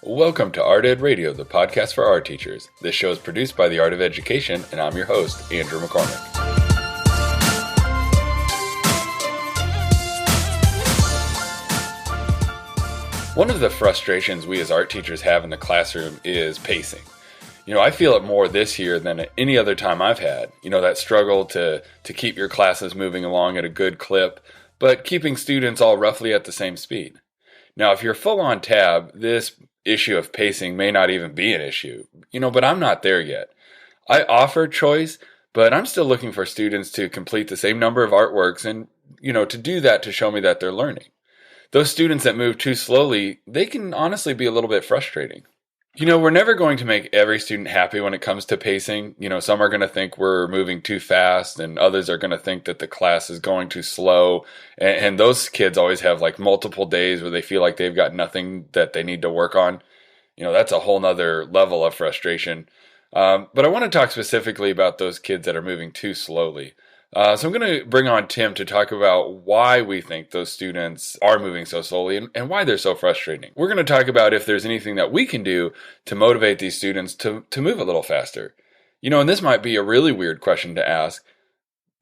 Welcome to Art Ed Radio, the podcast for art teachers. This show is produced by the Art of Education, and I'm your host, Andrew McCormick. One of the frustrations we as art teachers have in the classroom is pacing. I feel it more this year than at any other time I've had. That struggle to keep your classes moving along at a good clip, but keeping students all roughly at the same speed. Now, if you're full on tab, this issue of pacing may not even be an issue, but I'm not there yet. I offer choice, but I'm still looking for students to complete the same number of artworks and, to do that to show me that they're learning. Those students that move too slowly, they can honestly be a little bit frustrating. We're never going to make every student happy when it comes to pacing. Some are going to think we're moving too fast, and others are going to think that the class is going too slow. And those kids always have like multiple days where they feel like they've got nothing that they need to work on. That's a whole nother level of frustration. But I want to talk specifically about those kids that are moving too slowly. So I'm going to bring on Tim to talk about why we think those students are moving so slowly and why they're so frustrating. We're going to talk about if there's anything that we can do to motivate these students to move a little faster. And this might be a really weird question to ask,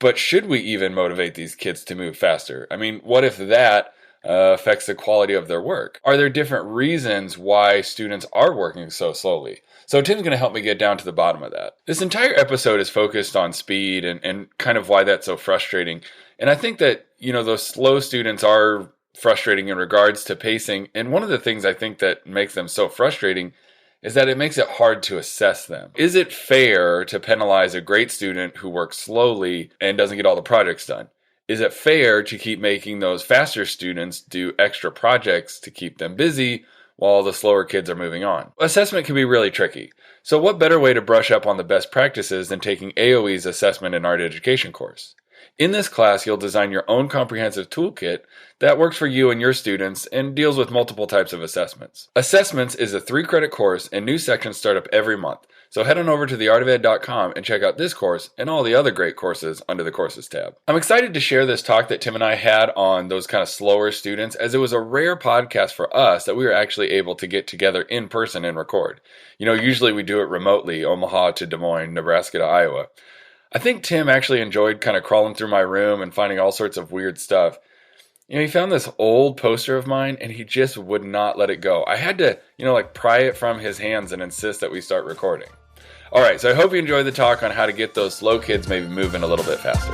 but should we even motivate these kids to move faster? What if that affects the quality of their work? Are there different reasons why students are working so slowly? So Tim's going to help me get down to the bottom of that. This entire episode is focused on speed and kind of why that's so frustrating. And I think that, those slow students are frustrating in regards to pacing. And one of the things I think that makes them so frustrating is that it makes it hard to assess them. Is it fair to penalize a great student who works slowly and doesn't get all the projects done? Is it fair to keep making those faster students do extra projects to keep them busy while the slower kids are moving on? Assessment can be really tricky. So what better way to brush up on the best practices than taking AOE's Assessment and Art Education course? In this class, you'll design your own comprehensive toolkit that works for you and your students and deals with multiple types of assessments. Assessments is a 3-credit course and new sections start up every month. So head on over to theartofed.com and check out this course and all the other great courses under the Courses tab. I'm excited to share this talk that Tim and I had on those kind of slower students, as it was a rare podcast for us that we were actually able to get together in person and record. Usually we do it remotely, Omaha to Des Moines, Nebraska to Iowa. I think Tim actually enjoyed kind of crawling through my room and finding all sorts of weird stuff. He found this old poster of mine and he just would not let it go. I had to, pry it from his hands and insist that we start recording. All right, so I hope you enjoyed the talk on how to get those slow kids maybe moving a little bit faster.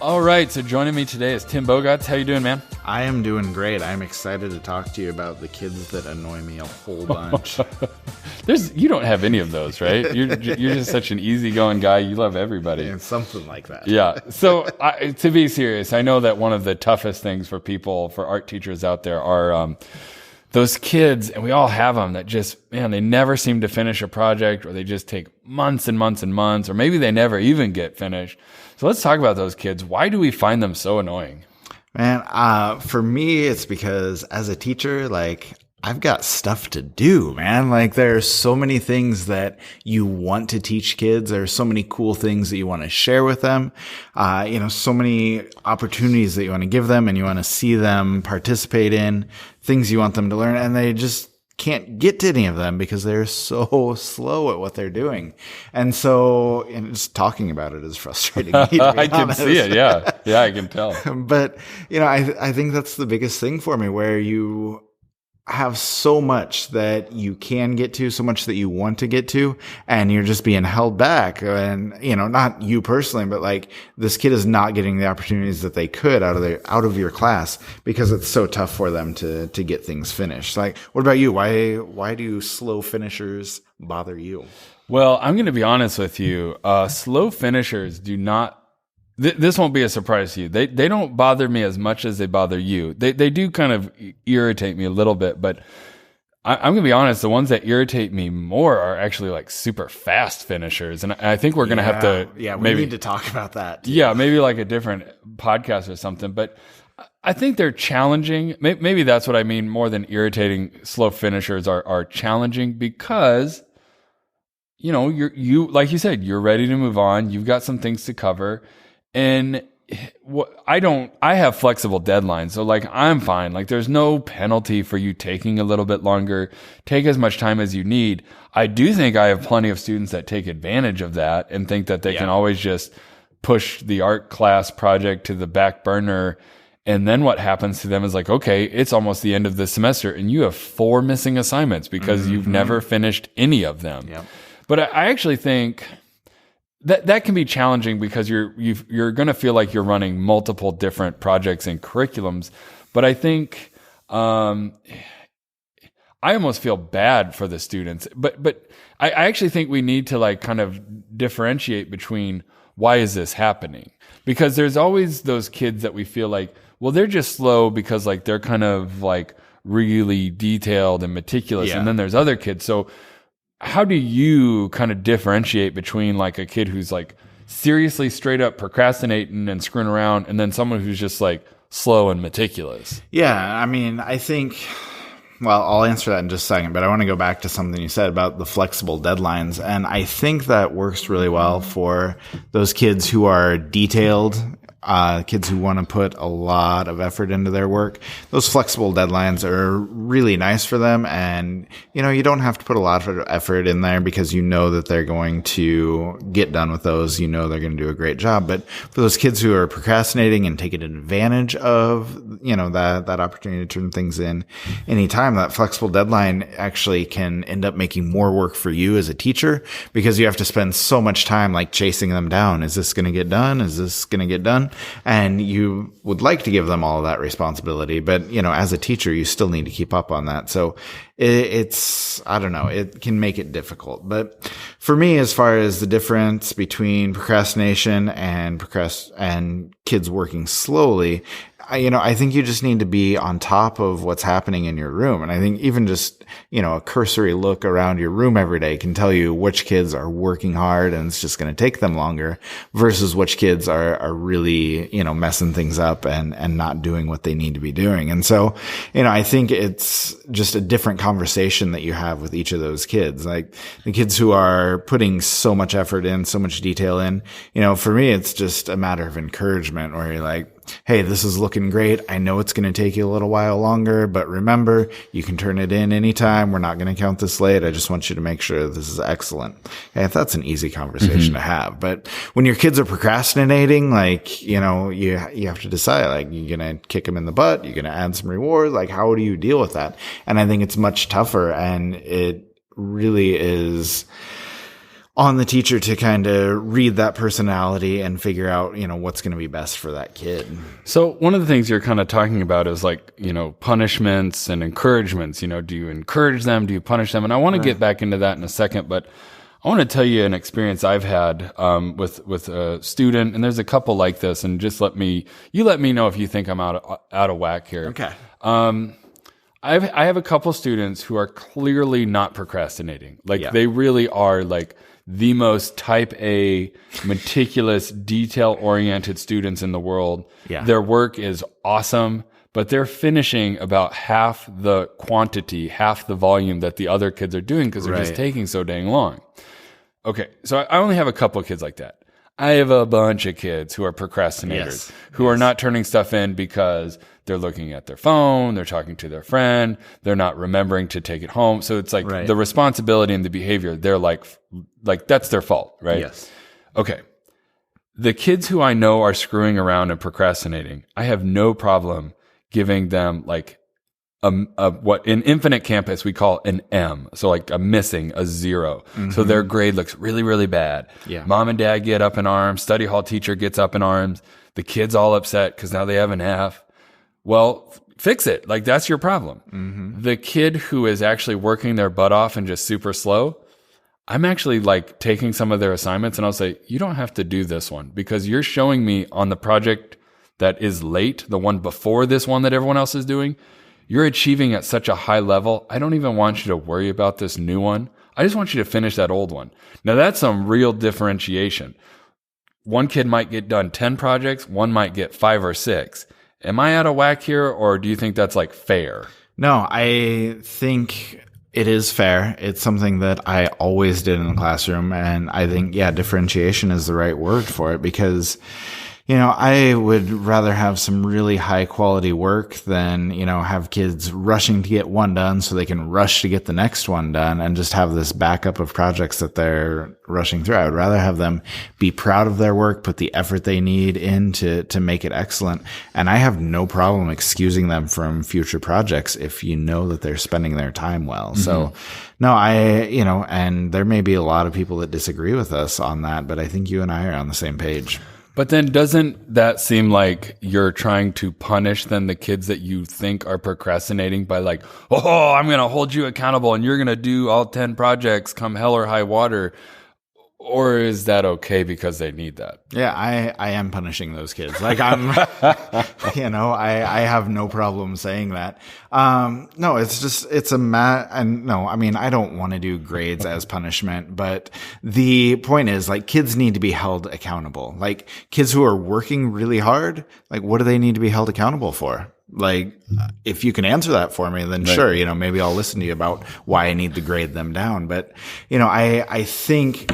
All right, so joining me today is Tim Bogatz. How you doing, man? I am doing great. I'm excited to talk to you about the kids that annoy me a whole bunch. You don't have any of those, right? You're just such an easygoing guy. You love everybody. Yeah, something like that. Yeah. So to be serious, I know that one of the toughest things for art teachers out there are those kids, and we all have them, that just, they never seem to finish a project, or they just take months and months and months, or maybe they never even get finished. So let's talk about those kids. Why do we find them so annoying? Man, for me, it's because as a teacher, I've got stuff to do, man. There's so many things that you want to teach kids. There's so many cool things that you want to share with them. So many opportunities that you want to give them and you want to see them participate in, things you want them to learn, and they just can't get to any of them because they're so slow at what they're doing. And so, just talking about it is frustrating me, to be I can honest. see it. Yeah. Yeah, I can tell. But, I think that's the biggest thing for me, where you have so much that you can get to, so much that you want to get to, and you're just being held back. And, not you personally, but this kid is not getting the opportunities that they could out of your class because it's so tough for them to get things finished. What about you? Why do slow finishers bother you? Well, I'm going to be honest with you. Slow finishers do not, this won't be a surprise to you. They don't bother me as much as they bother you. They do kind of irritate me a little bit, but I'm going to be honest. The ones that irritate me more are actually super fast finishers. And I think we're going to have to, we need to talk about that too. Yeah, maybe a different podcast or something, but I think they're challenging. Maybe that's what I mean more than irritating. Slow finishers are challenging because, you like you said, you're ready to move on. You've got some things to cover. And I have flexible deadlines. So like, I'm fine. Like, there's no penalty for you taking a little bit longer. Take as much time as you need. I do think I have plenty of students that take advantage of that and think that they can always just push the art class project to the back burner. And then what happens to them is like, okay, it's almost the end of the semester and you have 4 missing assignments because you've never finished any of them. Yep. But I actually think that can be challenging because you're going to feel like you're running multiple different projects and curriculums. But I think I almost feel bad for the students. But I actually think we need to like kind of differentiate between why is this happening? Because there's always those kids that we feel like, well, they're just slow because like they're kind of like really detailed and meticulous. And then there's other kids. So how do you kind of differentiate between like a kid who's like seriously straight up procrastinating and screwing around and then someone who's just like slow and meticulous? Yeah, I mean, I think, well, I'll answer that in just a second, but I want to go back to something you said about the flexible deadlines. And I think that works really well for those kids who are detailed, kids who want to put a lot of effort into their work. Those flexible deadlines are really nice for them. And, you know, you don't have to put a lot of effort in there because you know that they're going to get done with those. You know, they're going to do a great job. But for those kids who are procrastinating and taking advantage of, you know, that opportunity to turn things in anytime, that flexible deadline actually can end up making more work for you as a teacher because you have to spend so much time like chasing them down. Is this going to get done? Is this going to get done? And you would like to give them all of that responsibility, but, you know, as a teacher, you still need to keep up on that. So it's, I don't know, it can make it difficult. But for me, as far as the difference between procrastination and kids working slowly, I think you just need to be on top of what's happening in your room. And I think even just, you know, a cursory look around your room every day can tell you which kids are working hard and it's just going to take them longer versus which kids are really, you know, messing things up and not doing what they need to be doing. And so, you know, I think it's just a different conversation that you have with each of those kids. Like the kids who are putting so much effort in, so much detail in, you know, for me, it's just a matter of encouragement where you're like, hey, this is looking great. I know it's going to take you a little while longer, but remember, you can turn it in anytime. We're not going to count this late. I just want you to make sure this is excellent. Okay, that's an easy conversation to have. But when your kids are procrastinating, like, you know, you have to decide, like, you're going to kick them in the butt. You're going to add some reward. Like, how do you deal with that? And I think it's much tougher, and it really is on the teacher to kind of read that personality and figure out, you know, what's going to be best for that kid. So one of the things you're kind of talking about is like, you know, punishments and encouragements. You know, do you encourage them? Do you punish them? And I want to get back into that in a second, but I want to tell you an experience I've had with a student, and there's a couple like this, and just let me know if you think I'm out of whack here. Okay. I have a couple students who are clearly not procrastinating. Like they really are like the most type A, meticulous, detail-oriented students in the world. Yeah. Their work is awesome, but they're finishing about half the quantity, half the volume that the other kids are doing because they're just taking so dang long. Okay, so I only have a couple of kids like that. I have a bunch of kids who are procrastinators, who are not turning stuff in because they're looking at their phone, they're talking to their friend, they're not remembering to take it home. So it's like the responsibility and the behavior, they're like that's their fault, right? Yes. Okay. The kids who I know are screwing around and procrastinating, I have no problem giving them like what in Infinite Campus we call an M. So like a 0. So their grade looks really, really bad. Yeah. Mom and dad get up in arms. Study hall teacher gets up in arms. The kid's all upset because now they have an F. Well, fix it. Like that's your problem. The kid who is actually working their butt off and just super slow, I'm actually like taking some of their assignments and I'll say, you don't have to do this one because you're showing me on the project that is late, the one before this one that everyone else is doing, you're achieving at such a high level. I don't even want you to worry about this new one. I just want you to finish that old one. Now that's some real differentiation. One kid might get done 10 projects. One might get 5 or 6. Am I out of whack here, or do you think that's like fair? No, I think it is fair. It's something that I always did in the classroom. And I think, differentiation is the right word for it because, I would rather have some really high quality work than, have kids rushing to get one done so they can rush to get the next one done and just have this backup of projects that they're rushing through. I would rather have them be proud of their work, put the effort they need in to make it excellent. And I have no problem excusing them from future projects if you know that they're spending their time well. Mm-hmm. So no, and there may be a lot of people that disagree with us on that, but I think you and I are on the same page. But then doesn't that seem like you're trying to punish then the kids that you think are procrastinating by like, oh, I'm going to hold you accountable and you're going to do all 10 projects come hell or high water? Or is that okay because they need that? Yeah, I am punishing those kids. Like I'm, I have no problem saying that. No, I don't want to do grades as punishment, but the point is like kids need to be held accountable. Like kids who are working really hard, like what do they need to be held accountable for? Like, if you can answer that for me, then sure, maybe I'll listen to you about why I need to grade them down. But, I think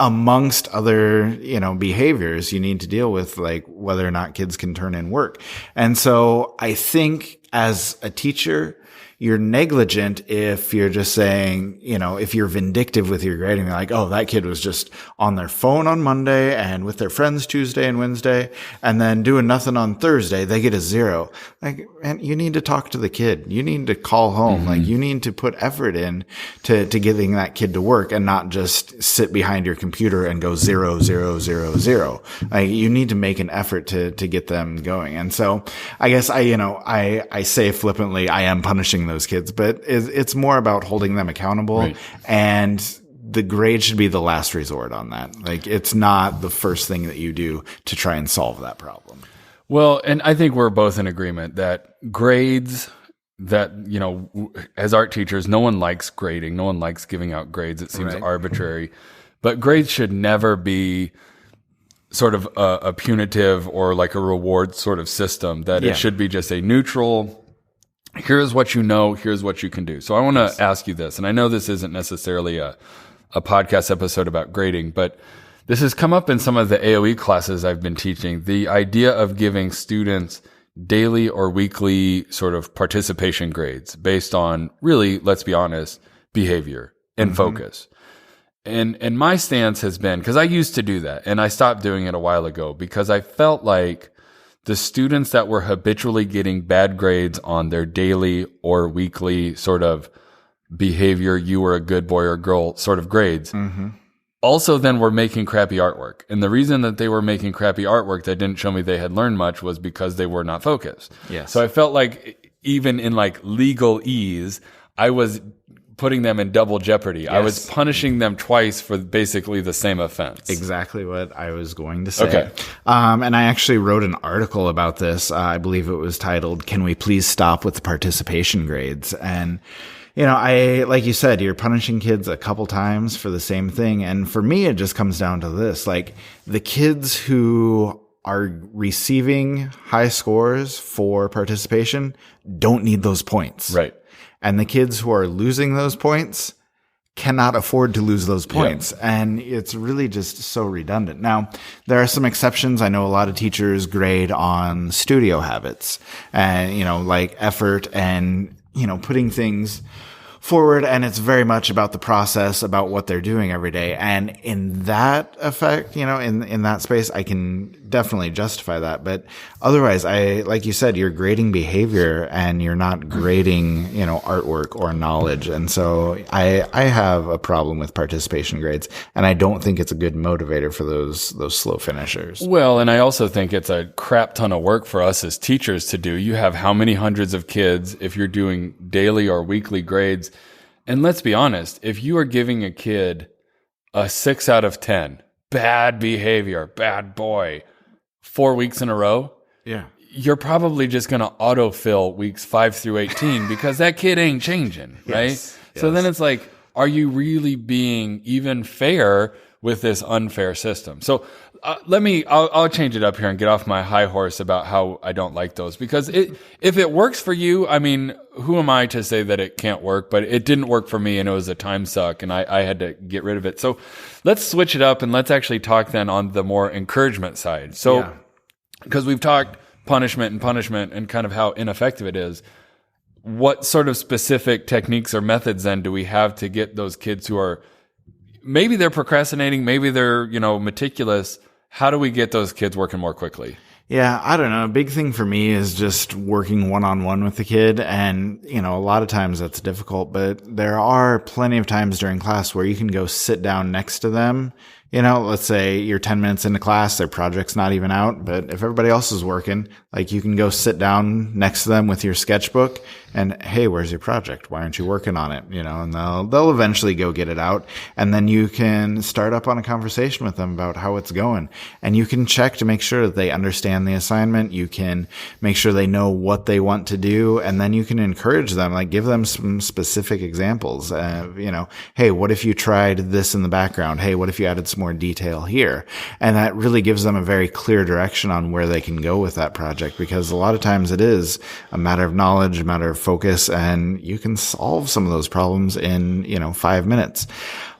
amongst other, behaviors, you need to deal with like whether or not kids can turn in work. And so I think as a teacher, you're negligent if you're just saying, if you're vindictive with your grading, like, oh, that kid was just on their phone on Monday and with their friends Tuesday and Wednesday and then doing nothing on Thursday, they get a 0. Like, man, you need to talk to the kid. You need to call home. Mm-hmm. Like you need to put effort in to getting that kid to work and not just sit behind your computer and go 0, 0, 0, 0. Like you need to make an effort to get them going. And so I guess I say flippantly, I am punishing those kids, but it's more about holding them accountable. Right. And the grade should be the last resort on that. Like it's not the first thing that you do to try and solve that problem. Well, and I think we're both in agreement that grades that, as art teachers, no one likes grading. No one likes giving out grades. It seems arbitrary, but grades should never be sort of a punitive or like a reward sort of system, that it should be just a neutral, here's what you know, here's what you can do. So I want to ask you this, and I know this isn't necessarily a podcast episode about grading, but this has come up in some of the AOE classes I've been teaching, the idea of giving students daily or weekly sort of participation grades based on really, let's be honest, behavior and focus. And my stance has been, because I used to do that, and I stopped doing it a while ago because I felt like the students that were habitually getting bad grades on their daily or weekly sort of behavior, you were a good boy or girl sort of grades, also then were making crappy artwork. And the reason that they were making crappy artwork that didn't show me they had learned much was because they were not focused. Yes. So I felt like even in like legalese, I was putting them in double jeopardy. Yes. I was punishing them twice for basically the same offense. Exactly what I was going to say. Okay. And I actually wrote an article about this. I believe it was titled, "Can We Please Stop with the Participation Grades?" And, like you said, you're punishing kids a couple times for the same thing. And for me, it just comes down to this, like the kids who are receiving high scores for participation don't need those points. Right. And the kids who are losing those points cannot afford to lose those points. Yeah. And it's really just so redundant. Now, there are some exceptions. I know a lot of teachers grade on studio habits and, like effort and, putting things forward. And it's very much about the process, about what they're doing every day. And in that effect, in that space, I can definitely justify that. But otherwise, like you said, you're grading behavior and you're not grading, artwork or knowledge. And so I have a problem with participation grades, and I don't think it's a good motivator for those slow finishers. Well, and I also think it's a crap ton of work for us as teachers to do. You have how many hundreds of kids if you're doing daily or weekly grades? And let's be honest, if you are giving a kid a 6 out of 10, bad behavior, bad boy, 4 weeks in a row, you're probably just going to autofill weeks 5 through 18 because that kid ain't changing, right? Yes. So then it's like, are you really being even fair with this unfair system? So I'll change it up here and get off my high horse about how I don't like those, because if it works for you, I mean, who am I to say that it can't work? But it didn't work for me, and it was a time suck, and I had to get rid of it. So let's switch it up and let's actually talk then on the more encouragement side. So because we've talked punishment and kind of how ineffective it is. What sort of specific techniques or methods then do we have to get those kids who are, maybe they're procrastinating, maybe they're, meticulous. How do we get those kids working more quickly? Yeah, I don't know. A big thing for me is just working one-on-one with the kid. And, a lot of times that's difficult, but there are plenty of times during class where you can go sit down next to them. Let's say you're 10 minutes into class, their project's not even out, but if everybody else is working, like you can go sit down next to them with your sketchbook and, hey, where's your project? Why aren't you working on it? And they'll eventually go get it out. And then you can start up on a conversation with them about how it's going. And you can check to make sure that they understand the assignment. You can make sure they know what they want to do. And then you can encourage them, like give them some specific examples. Hey, what if you tried this in the background? Hey, what if you added some more detail here? And that really gives them a very clear direction on where they can go with that project, because a lot of times it is a matter of knowledge, a matter of focus, and you can solve some of those problems in 5 minutes.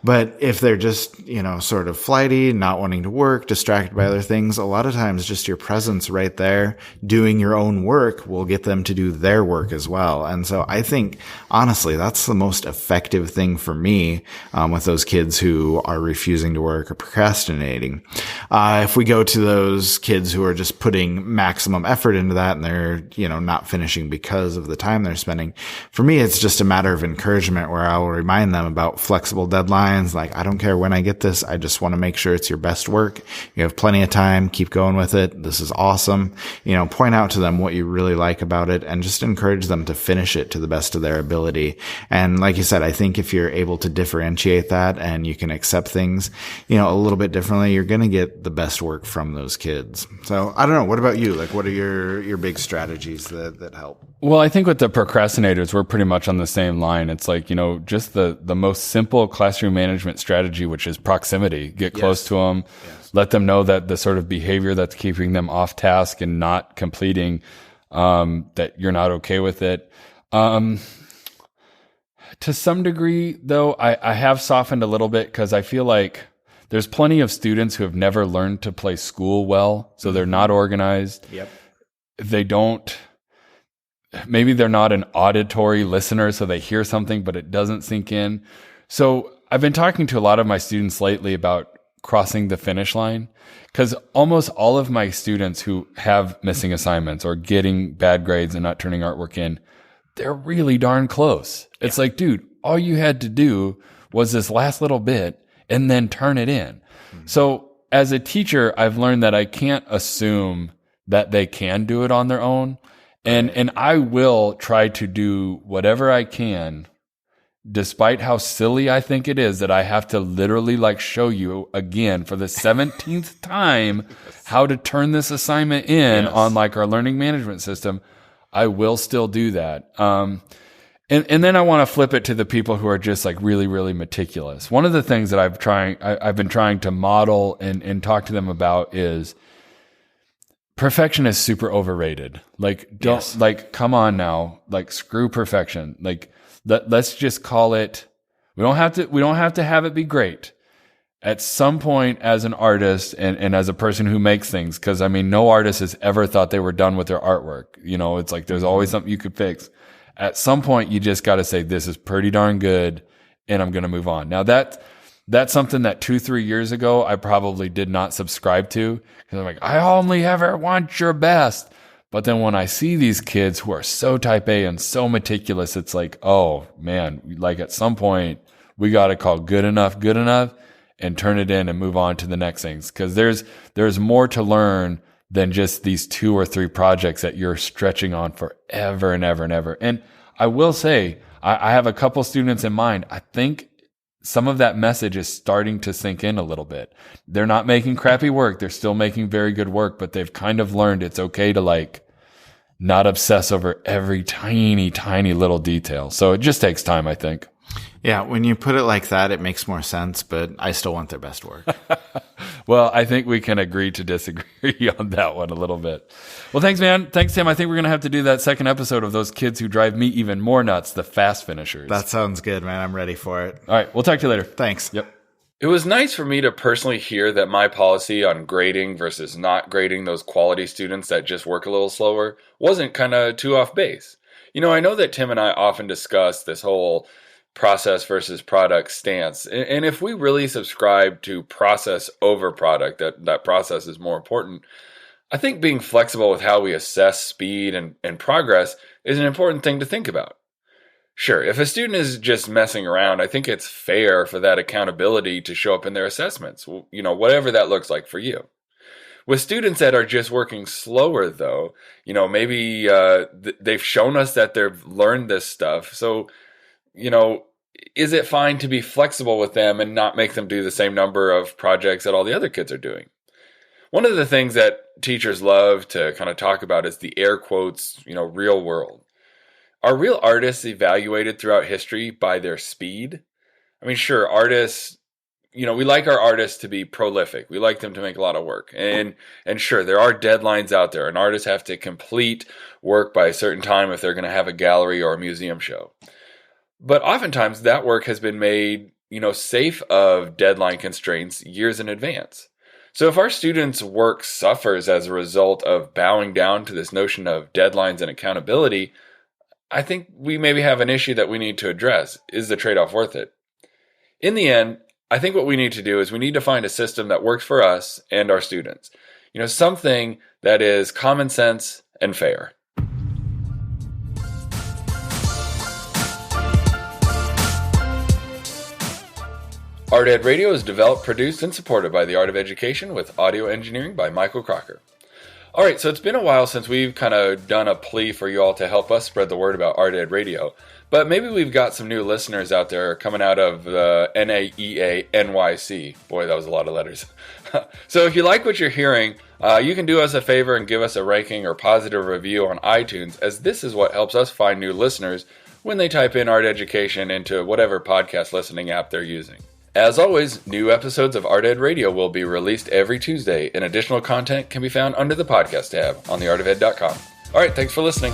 But if they're just, sort of flighty, not wanting to work, distracted by other things, a lot of times just your presence right there doing your own work will get them to do their work as well. And so I think, honestly, that's the most effective thing for me with those kids who are refusing to work or procrastinating. If we go to those kids who are just putting maximum effort into that and they're, not finishing because of the time they're spending, for me, it's just a matter of encouragement where I will remind them about flexible deadlines. Like, I don't care when I get this. I just want to make sure it's your best work. You have plenty of time. Keep going with it. This is awesome. Point out to them what you really like about it and just encourage them to finish it to the best of their ability. And like you said, I think if you're able to differentiate that and you can accept things, a little bit differently, you're going to get the best work from those kids. So I don't know. What about you? Like, what are your big strategies that help? Well, I think with the procrastinators, we're pretty much on the same line. It's like, just the most simple classroom management strategy, which is proximity. Get close to them. Yes. Let them know that the sort of behavior that's keeping them off task and not completing, that you're not okay with it. To some degree, though, I have softened a little bit because I feel like there's plenty of students who have never learned to play school well. So they're not organized. Yep. Maybe they're not an auditory listener, so they hear something, but it doesn't sink in. So I've been talking to a lot of my students lately about crossing the finish line, because almost all of my students who have missing assignments or getting bad grades and not turning artwork in, they're really darn close. Yeah. It's like, dude, all you had to do was this last little bit and then turn it in. Mm-hmm. So as a teacher, I've learned that I can't assume that they can do it on their own. And I will try to do whatever I can, despite how silly I think it is that I have to literally show you again for the 17th time how to turn this assignment in on our learning management system. I will still do that. And then I want to flip it to the people who are just really, really meticulous. One of the things that I've been trying to model and talk to them about is perfection is super overrated. Come on now, screw perfection. Let's just call it. We don't have to have it be great. At some point, as an artist and as a person who makes things, because no artist has ever thought they were done with their artwork. It's there's always something you could fix. At some point, you just got to say, this is pretty darn good, and I'm going to move on. Now that's something that 2-3 years ago I probably did not subscribe to, because I'm I only ever want your best. But then when I see these kids who are so type A and so meticulous, it's oh man, at some point we got to call good enough and turn it in and move on to the next things. Because there's more to learn than just these 2 or 3 projects that you're stretching on forever and ever and ever. And I will say, I have a couple students in mind. I think some of that message is starting to sink in a little bit. They're not making crappy work. They're still making very good work, but they've kind of learned it's okay to not obsess over every tiny, tiny little detail. So it just takes time, I think. Yeah, when you put it like that, it makes more sense, but I still want their best work. Well, I think we can agree to disagree on that one a little bit. Well, thanks, man. Thanks, Tim. I think we're going to have to do that second episode of those kids who drive me even more nuts, the fast finishers. That sounds good, man. I'm ready for it. All right. We'll talk to you later. Thanks. Yep. It was nice for me to personally hear that my policy on grading versus not grading those quality students that just work a little slower wasn't kind of too off base. I know that Tim and I often discuss this whole process versus product stance. And if we really subscribe to process over product, that process is more important, I think being flexible with how we assess speed and progress is an important thing to think about. Sure, if a student is just messing around, I think it's fair for that accountability to show up in their assessments, whatever that looks like for you. With students that are just working slower, though, maybe they've shown us that they've learned this stuff. So, is it fine to be flexible with them and not make them do the same number of projects that all the other kids are doing? One of the things that teachers love to kind of talk about is the air quotes, real world. Are real artists evaluated throughout history by their speed? I mean, sure, artists, we like our artists to be prolific. We like them to make a lot of work. And sure, there are deadlines out there, and artists have to complete work by a certain time if they're going to have a gallery or a museum show. But oftentimes that work has been made, safe of deadline constraints years in advance. So if our students' work suffers as a result of bowing down to this notion of deadlines and accountability, I think we maybe have an issue that we need to address. Is the trade-off worth it? In the end, I think what we need to do is we need to find a system that works for us and our students. Something that is common sense and fair. Art Ed Radio is developed, produced, and supported by the Art of Education with audio engineering by Michael Crocker. All right, so it's been a while since we've kind of done a plea for you all to help us spread the word about Art Ed Radio, but maybe we've got some new listeners out there coming out of the NAEA NYC. Boy, that was a lot of letters. So if you like what you're hearing, you can do us a favor and give us a ranking or positive review on iTunes, as this is what helps us find new listeners when they type in Art Education into whatever podcast listening app they're using. As always, new episodes of Art Ed Radio will be released every Tuesday, and additional content can be found under the podcast tab on theartofed.com. All right, thanks for listening.